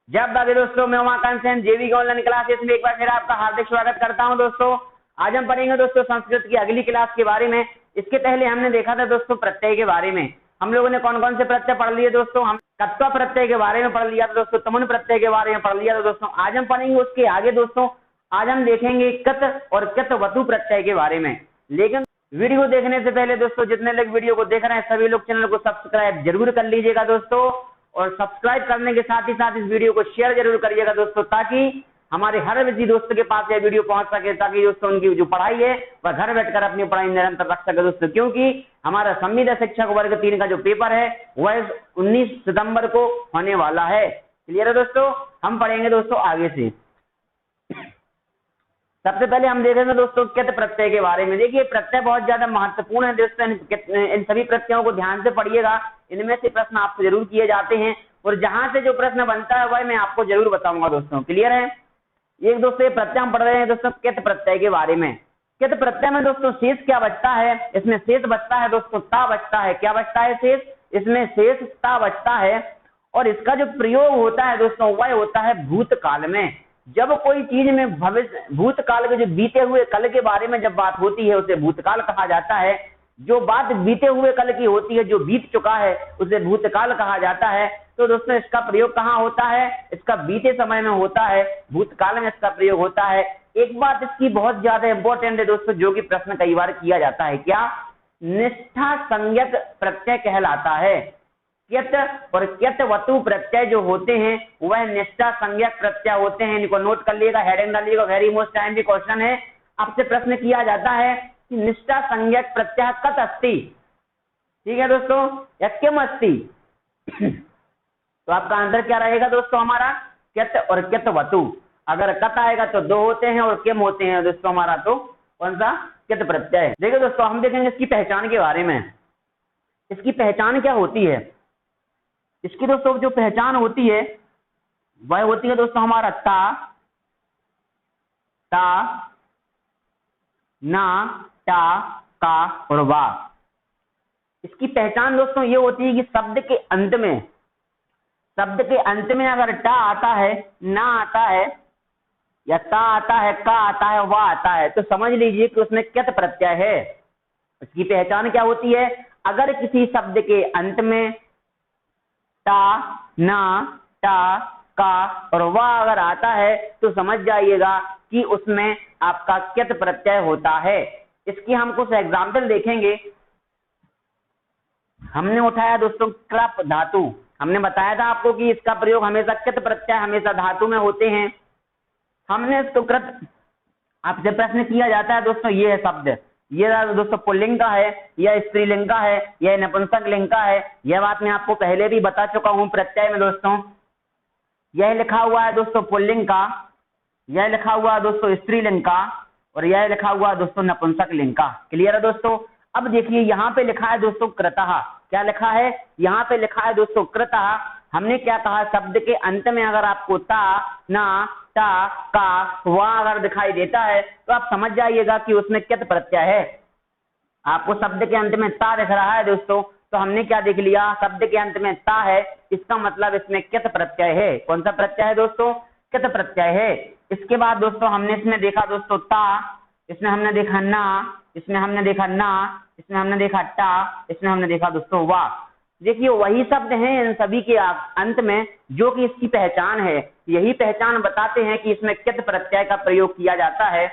जब भाभी दोस्तों मैं उमाकांत सेन जेवी के ऑनलाइन क्लासेस में एक बार फिर आपका हार्दिक स्वागत करता हूं दोस्तों। आज हम पढ़ेंगे दोस्तों संस्कृत की अगली क्लास के बारे में। इसके पहले हमने देखा था दोस्तों प्रत्यय के बारे में। हम लोगों ने कौन कौन से प्रत्यय पढ़ लिए दोस्तों? हम कत्वा प्रत्यय के बारे में पढ़ लिया था दोस्तों, तमुन प्रत्यय के बारे में पढ़ लिया था दोस्तों। आज हम पढ़ेंगे उसके आगे दोस्तों। आज हम देखेंगे कत और कत वतु प्रत्यय के बारे में। लेकिन वीडियो देखने से पहले दोस्तों जितने लोग वीडियो को देख रहे हैं सभी लोग चैनल को सब्सक्राइब जरूर कर लीजिएगा दोस्तों, और सब्सक्राइब करने के साथ ही साथ इस वीडियो को शेयर जरूर करिएगा दोस्तों, ताकि हमारे हर किसी दोस्त के पास यह वीडियो पहुंच सके, ताकि दोस्तों उनकी जो पढ़ाई है वह घर बैठकर अपनी पढ़ाई निरंतर रख सके दोस्तों। क्योंकि हमारा संविदा शिक्षक वर्ग 3 का जो पेपर है वह 19 सितंबर को होने वाला है। क्लियर है दोस्तों? हम पढ़ेंगे दोस्तों आगे से। सबसे पहले हम देखेंगे दोस्तों कित प्रत्यय के बारे में। देखिए प्रत्यय बहुत ज्यादा महत्वपूर्ण है दोस्तों, इन सभी प्रत्ययों को ध्यान से पढ़िएगा। इनमें से प्रश्न आपसे जरूर किए जाते हैं, और जहां से जो प्रश्न बनता है वह मैं आपको जरूर बताऊंगा दोस्तों। क्लियर है? एक दोस्तों ये प्रत्यय हम पढ़ रहे हैं दोस्तों कित प्रत्यय के बारे में। कित प्रत्यय में दोस्तों शेष क्या बचता है? इसमें शेष बचता है दोस्तों ता बचता है। क्या बचता है? शेष। इसमें शेष ता बचता है, और इसका जो प्रयोग होता है दोस्तों वह होता है भूतकाल में। जब कोई चीज में भविष्य भूतकाल के जो बीते हुए कल के बारे में जब बात होती है उसे भूतकाल कहा जाता है। जो बात बीते हुए कल की होती है, जो बीत चुका है, उसे भूतकाल कहा जाता है। तो दोस्तों इसका प्रयोग कहाँ होता है? इसका बीते समय में होता है, भूतकाल में इसका प्रयोग होता है। एक बात इसकी बहुत ज्यादा इंपॉर्टेंट है दोस्तों, जो कि प्रश्न कई बार किया जाता है। क्या? निष्ठा संज्ञक प्रत्यय कहलाता है। कित और कित वतु प्रत्यय जो होते हैं वह निष्ठा संज्ञक प्रत्यय होते हैं। इनको नोट कर लीजिएगा, हेडिंग डालिएगा, वेरी मोस्ट टाइम भी क्वेश्चन है। आपसे प्रश्न किया जाता है कि निष्ठा संज्ञक प्रत्यय कत अस्ति, ठीक है दोस्तों, या किम अस्ति? तो आपका आंसर क्या रहेगा दोस्तों हमारा? कित और कित वतु। अगर कत आएगा तो 2 होते हैं, और किम होते हैं दोस्तों हमारा तो कौन सा? कित प्रत्यय। देखिए दोस्तों हम देखेंगे इसकी पहचान के बारे में। इसकी पहचान क्या होती है? इसकी दोस्तों जो पहचान होती है वह होती है दोस्तों हमारा ता, ता, ना, टा, का और वा। इसकी पहचान दोस्तों ये होती है कि शब्द के अंत में अगर टा आता है, ना आता है, या ता आता है, का आता है, वा आता है, तो समझ लीजिए कि उसमें कित प्रत्यय है। इसकी पहचान क्या होती है? अगर किसी शब्द के अंत में ता, ना, टा, का और वा अगर आता है तो समझ जाइएगा कि उसमें आपका कित प्रत्यय होता है। इसकी हम कुछ एग्जाम्पल देखेंगे। हमने उठाया दोस्तों कृप धातु। हमने बताया था आपको कि इसका प्रयोग हमेशा कित प्रत्यय हमेशा धातु में होते हैं। हमने इसको कृत, आपसे प्रश्न किया जाता है दोस्तों ये है शब्द, ये दोस्तों पुल्लिंग का है, यह स्त्रीलिंग का है, यह नपुंसक लिंग का है। यह बात मैं आपको पहले भी बता चुका हूं प्रत्यय में दोस्तों। यह लिखा हुआ है दोस्तों पुल्लिंग का, यह लिखा हुआ है दोस्तों स्त्रीलिंग का, और यह लिखा हुआ है दोस्तों नपुंसक लिंग का। क्लियर है दोस्तों? अब देखिए यहाँ पे लिखा है दोस्तों कृतः। क्या लिखा है? यहाँ पे लिखा है दोस्तों कृतः। हमने क्या कहा? शब्द के अंत में अगर आपको ता, ना, टा, का, वा अगर दिखाई देता है तो आप समझ जाइएगा कि उसमें कित प्रत्यय है। आपको शब्द के अंत में ता दिख रहा है दोस्तों, तो हमने क्या देख लिया? शब्द के अंत में ता है, इसका मतलब इसमें कित प्रत्यय है। कौन सा प्रत्यय है दोस्तों? कित प्रत्यय है। इसके बाद दोस्तों हमने इसमें देखा दोस्तों ता, इसमें हमने देखा ना, इसमें हमने देखा ना, इसमें हमने देखा टा, इसमें हमने देखा दोस्तों वा। देखिए वही शब्द हैं इन सभी के अंत में जो कि इसकी पहचान है। यही पहचान बताते हैं कि इसमें कित प्रत्यय का प्रयोग किया जाता है।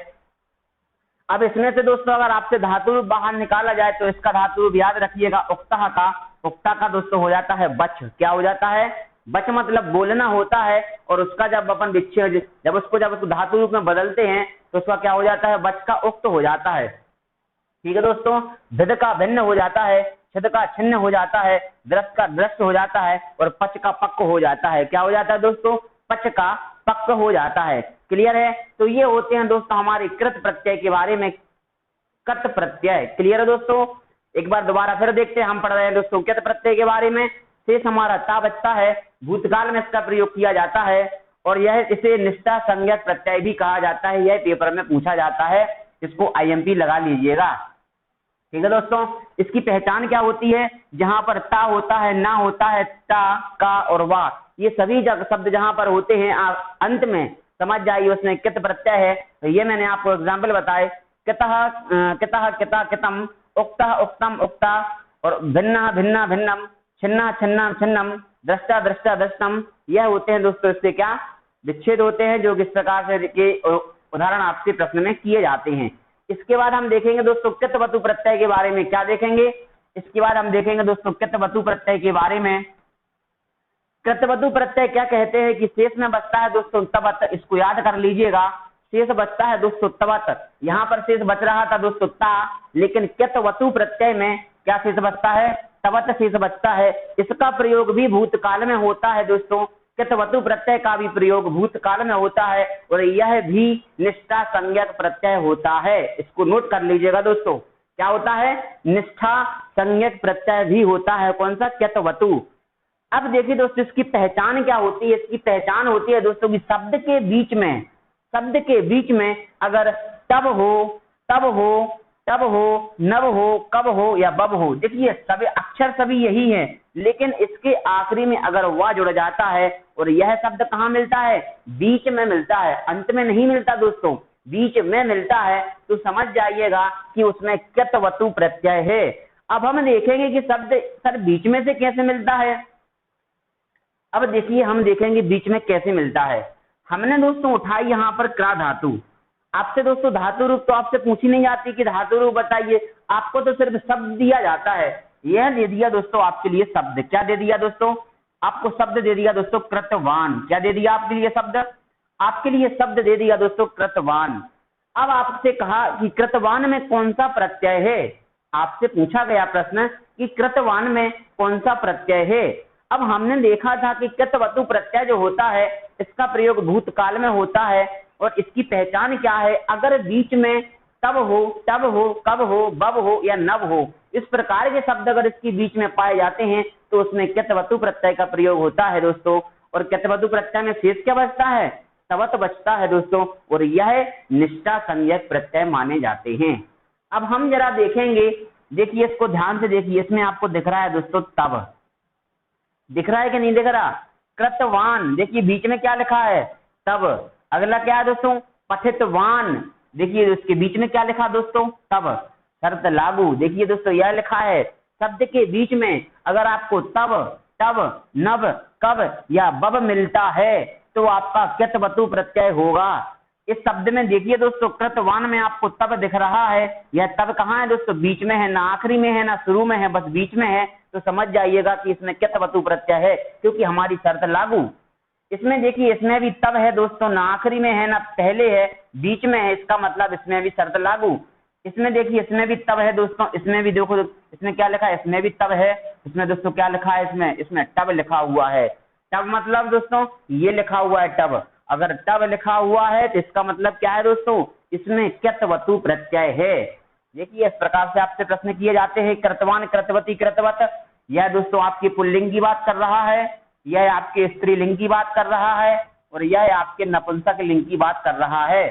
अब इसमें से दोस्तों अगर आपसे धातु रूप बाहर निकाला जाए तो इसका धातु रूप याद रखिएगा उक्तः का। उक्ता का दोस्तों हो जाता है बच। क्या हो जाता है? बच मतलब बोलना होता है, और उसका जब अपन विच्छेद जब उसको धातु रूप में बदलते हैं तो उसका क्या हो जाता है? बच का उक्त हो जाता है। ठीक है दोस्तों? भिद का भिन्न हो जाता है, छिद का छिन्न हो जाता है, दृष्ट का दृष्ट हो जाता है, और पच का पक्क हो जाता है। क्या हो जाता है दोस्तों? पच का पक्क हो जाता है। क्लियर है? तो ये होते हैं दोस्तों हमारे कृत प्रत्यय के बारे में, कत प्रत्यय। क्लियर है दोस्तों? एक बार दोबारा फिर देखते हैं। हम पढ़ रहे हैं दोस्तों कित प्रत्यय के बारे में। शेष हमारा ता बचता है, भूतकाल में इसका प्रयोग किया जाता है, और यह इसे निष्ठा संज्ञक प्रत्यय भी कहा जाता है। यह पेपर में पूछा जाता है, इसको IMP लगा लीजिएगा। ठीक है दोस्तों? इसकी पहचान क्या होती है? जहां पर ता होता है, ना होता है, टा, का और वा, ये सभी शब्द जहां पर होते हैं अंत में समझ जाइए उसमें कित प्रत्यय है। तो ये मैंने आपको एग्जाम्पल बताए, कितः कितः किता कितम, उक्तः उक्तम उक्ता, और भिन्नः भिन्ना भिन्नम, छिन्ना छिन्ना छिन्नम, दृष्टा दृष्टा दृष्टम, यह होते हैं दोस्तों इससे क्या विच्छेद होते हैं, जो किस प्रकार से के उदाहरण आपके प्रश्न में किए जाते हैं। इसके बाद हम देखेंगे दोस्तों कितवतु प्रत्यय के बारे में, क्या देखेंगे इसके बाद हम देखेंगे दोस्तों कितवतु प्रत्यय के बारे में। कृतवतु प्रत्यय क्या कहते हैं कि शेष में बचता है दोस्तों तवत, इसको याद कर लीजिएगा, शेष बचता है दोस्तों तवत, यहाँ पर शेष बच रहा था दोस्तों ता, लेकिन कितवतु प्रत्यय में क्या शेष बचता है, तवत शेष बचता है। इसका प्रयोग भी भूतकाल में होता है दोस्तों, कितवतु प्रत्यय का भी प्रयोग भूतकाल में होता है, और यह भी निष्ठा संज्ञक प्रत्यय होता है। इसको नोट कर लीजिएगा दोस्तों, क्या होता है, निष्ठा संज्ञक प्रत्यय भी होता है, कौन सा, कितवतु। अब देखिए दोस्तों इसकी पहचान क्या होती है, इसकी पहचान होती है दोस्तों कि शब्द के बीच में अगर तब हो, तब हो, तब हो, नव हो, कब हो या बब हो, देखिए सभी अक्षर सभी यही है, लेकिन इसके आखिरी में अगर वा जुड़ जाता है, और यह शब्द कहाँ मिलता है, बीच में मिलता है, अंत में नहीं मिलता दोस्तों, बीच में मिलता है, तो समझ जाइएगा कि उसमें कितवतु प्रत्यय है। अब हम देखेंगे कि शब्द सर बीच में से कैसे मिलता है। अब देखिए हम देखेंगे बीच में कैसे मिलता है। हमने दोस्तों उठाई यहाँ पर क्रा धातु, आपसे दोस्तों धातु रूप तो आपसे पूछी नहीं जाती कि धातु रूप बताइए, आपको तो सिर्फ शब्द दिया जाता है। यह दे दिया दोस्तों आपके लिए शब्द, क्या दे दिया दोस्तों, आपको शब्द दे दिया दोस्तों कृतवान, क्या दे दिया आपके लिए शब्द, आपके लिए शब्द दे दिया दोस्तों कृतवान। अब आपसे कहा कि कृतवान में कौन सा प्रत्यय है, आपसे पूछा गया प्रश्न कि कृतवान में कौन सा प्रत्यय है। अब हमने देखा था कि कितवतु प्रत्यय जो होता है इसका प्रयोग भूतकाल में होता है, और इसकी पहचान क्या है, अगर बीच में तब हो, कब हो, बब हो या नव हो, इस प्रकार के शब्द अगर इसके बीच में पाए जाते हैं तो उसमें कितवतु प्रत्यय का प्रयोग होता है दोस्तों। और कितवतु प्रत्यय में शेष क्या बचता है, तवत बचता है दोस्तों, और यह निष्ठा संज्ञक प्रत्यय माने जाते हैं। अब हम जरा देखेंगे, देखिए इसको ध्यान से देखिए, इसमें आपको दिख रहा है दोस्तों तब, दिख रहा है कि नहीं दिख रहा, कृतवान, देखिए बीच में क्या लिखा है, तब। अगला क्या है दोस्तों, पठितवान, देखिए उसके बीच में क्या लिखा दोस्तों, तब। शर्त लागू, देखिए दोस्तों यह लिखा है, शब्द के बीच में अगर आपको तब, तब, नव, कब या बब मिलता है तो आपका कितवतु प्रत्यय होगा। इस शब्द में देखिए दोस्तों कृतवान में आपको तब दिख रहा है, यह तब कहाँ है दोस्तों, बीच में है, ना आखिरी में है ना शुरू में है, बस बीच में है, तो समझ जाइएगा कि इसमें कितवतु प्रत्यय है, क्योंकि हमारी शर्त लागू। इसमें देखिए इसमें भी तब है दोस्तों, ना आखिरी में है ना पहले है, बीच में है, इसका मतलब इसमें भी शर्त लागू। इसमें देखिए इसमें भी तब है दोस्तों, इसमें भी देखो इसमें क्या लिखा है, इसमें भी तब है, इसमें दोस्तों क्या लिखा है, इसमें टब लिखा हुआ है। टब मतलब दोस्तों ये लिखा हुआ है टब, अगर टब लिखा हुआ है तो इसका मतलब क्या है दोस्तों, इसमें कितवतु प्रत्यय है। देखिए इस प्रकार से आपसे प्रश्न किए जाते हैं, कृतवान, कृतवती, कृतवत, यह दोस्तों आपकी पुल्लिंग की बात कर रहा है, यह आपके स्त्रीलिंग की बात कर रहा है, और यह आपके नपुंसक लिंग की बात कर रहा है।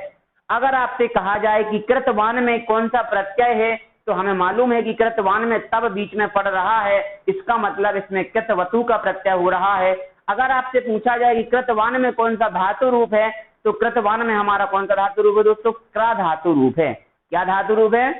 अगर आपसे कहा जाए कि कृतवान में कौन सा प्रत्यय है, तो हमें मालूम है कि कृतवान में तब बीच में पड़ रहा है, इसका मतलब इसमें कितवतु का प्रत्यय हो रहा है। अगर आपसे पूछा जाए कि कृतवान में कौन सा धातु रूप है, तो कृतवान में हमारा कौन सा धातु रूप है दोस्तों, क्रा धातु रूप है। क्या धातु रूप है,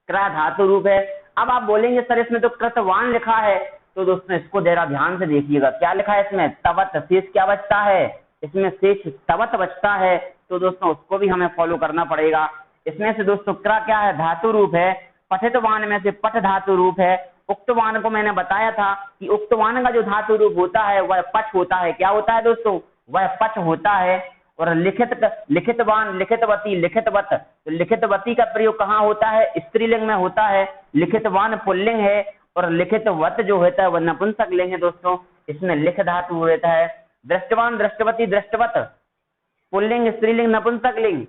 क्रा धातु रूप है। अब आप बोलेंगे सर इसमें तो कृतवान लिखा है, तो दोस्तों इसको जरा ध्यान से देखिएगा, क्या लिखा है इसमें, तवत, शेष क्या बचता है, इसमें शेष तवत बचता है, तो दोस्तों उसको भी हमें फॉलो करना पड़ेगा। इसमें से दोस्तों क्रा क्या है, धातु रूप है, पठितवान में से पठ धातु रूप है। उक्तवान को मैंने बताया था कि उक्तवान का जो धातु रूप होता है वह पठ होता है, क्या होता है दोस्तों, वह पठ होता है। और लिखित, लिखितवान, लिखितवती, लिखितवत, तो लिखितवती का प्रयोग कहाँ होता है, स्त्रीलिंग में होता है, लिखितवान पुल्लिंग है, और लिखितवत जो होता है वह नपुंसक लिंग है दोस्तों, इसमें लिख धातु रहता है। दृष्टवान, दृष्टवती, दृष्टवत, पुल्लिंग, स्त्रीलिंग, नपुंसक लिंग,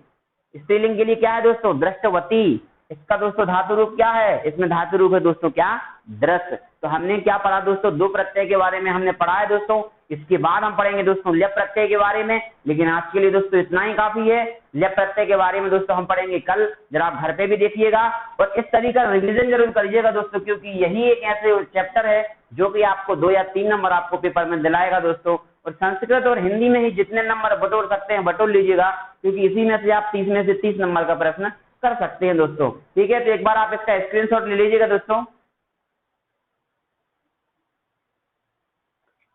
स्त्रीलिंग के लिए क्या है दोस्तों, दृष्टवती, इसका दोस्तों धातु रूप क्या है, इसमें धातु रूप है दोस्तों क्या, दृष्ट। तो हमने क्या पढ़ा दोस्तों, दो प्रत्यय के बारे में हमने पढ़ा है दोस्तों। इसके बाद हम पढ़ेंगे दोस्तों ल्यप प्रत्यय के बारे में, लेकिन आज के लिए दोस्तों इतना ही काफी है। ल्यप प्रत्यय के बारे में दोस्तों हम पढ़ेंगे कल, जरा आप घर पे भी देखिएगा और इस तरीका रिविजन जरूर करिएगा दोस्तों, क्योंकि यही एक ऐसे चैप्टर है जो कि आपको 2 या 3 नंबर आपको पेपर में दिलाएगा दोस्तों। और संस्कृत और हिंदी में ही जितने नंबर बटोर सकते हैं बटोर लीजिएगा, क्योंकि इसी में से आप 30 में से 30 नंबर का प्रश्न कर सकते हैं दोस्तों। ठीक है, तो एक बार आप इसका स्क्रीनशॉट ले लीजिएगा दोस्तों।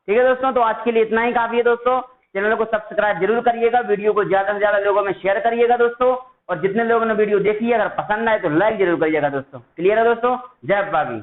ठीक है दोस्तों, तो आज के लिए इतना ही काफी है दोस्तों। चैनल को सब्सक्राइब जरूर करिएगा, वीडियो को ज्यादा से ज्यादा लोगों में शेयर करिएगा दोस्तों, और जितने लोगों ने वीडियो देखी है अगर पसंद आए तो लाइक जरूर करिएगा दोस्तों। क्लियर है दोस्तों? जय बागी।